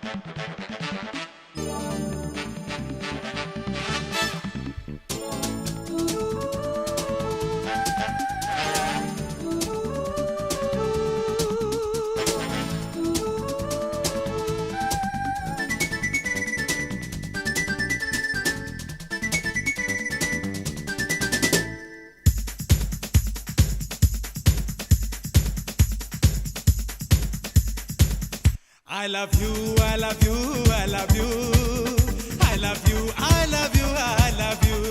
I love you, I love you, I love you. I love you, I love you, I love you.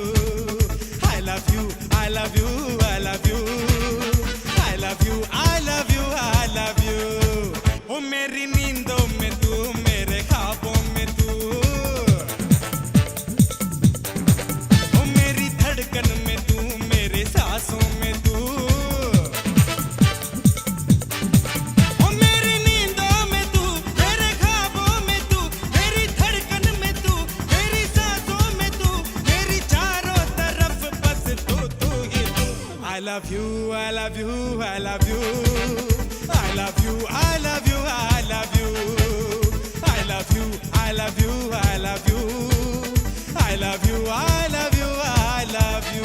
I love you, I love you, I love you. I love you, I love you, I love you. ओ मेरी नींदों में तू, मेरे ख्वाबों में तू, ओ मेरी धड़कन में तू, मेरे सांसों में तू, ओ मेरी नींदों में तू, मेरे ख्वाबों में तू, मेरी धड़कन में तू, मेरी सांसों में तू, मेरी चारों तरफ बस तू तू ही तू। I love you, I love you, I love you. I love you, I love you, I love you. I love you, I love you, I love you. I love you, I love you, I love you.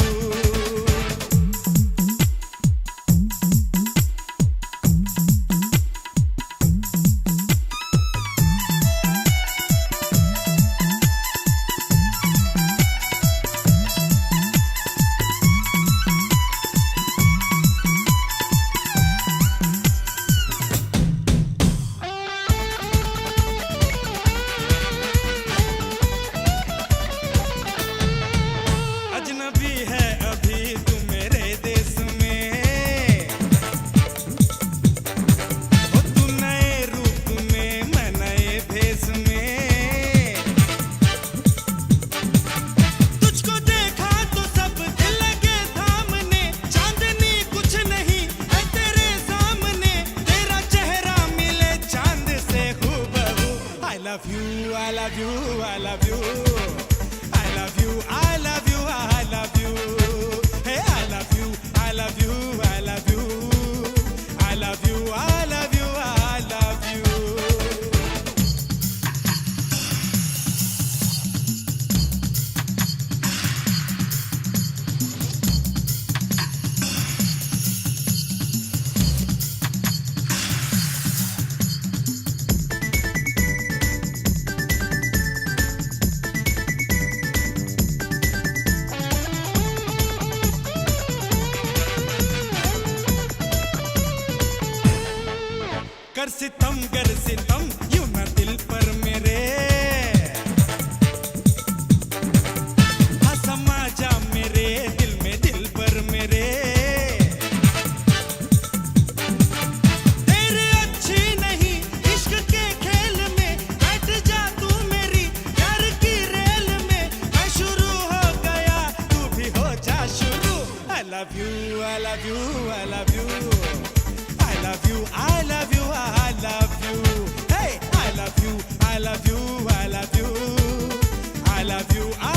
अजनबी है अभी तू मेरे देश में, ओ तू नए रूप में, मैं नए भेष में। तुझको देखा तो सब दिल लगे थामने, चांदनी कुछ नहीं है तेरे सामने, तेरा चेहरा मिले चांद से हूबहू। I love you, I love you, I love you. I love you, I love you, I love you. Hey, I love you, I love you, I love you. I love you, I love you, I love you. कर सितम यूं ना दिल पर मेरे, हाँ समा जा मेरे दिल में दिल पर मेरे। तेरे अच्छी नहीं इश्क के खेल में, बैठ जा तू मेरी प्यार की रेल में। मैं शुरू हो गया तू भी हो जा शुरू। I love you, I love you, I love you. I love you, I love you, I love you. Hey, I love you, I love you, I love you. I love you, I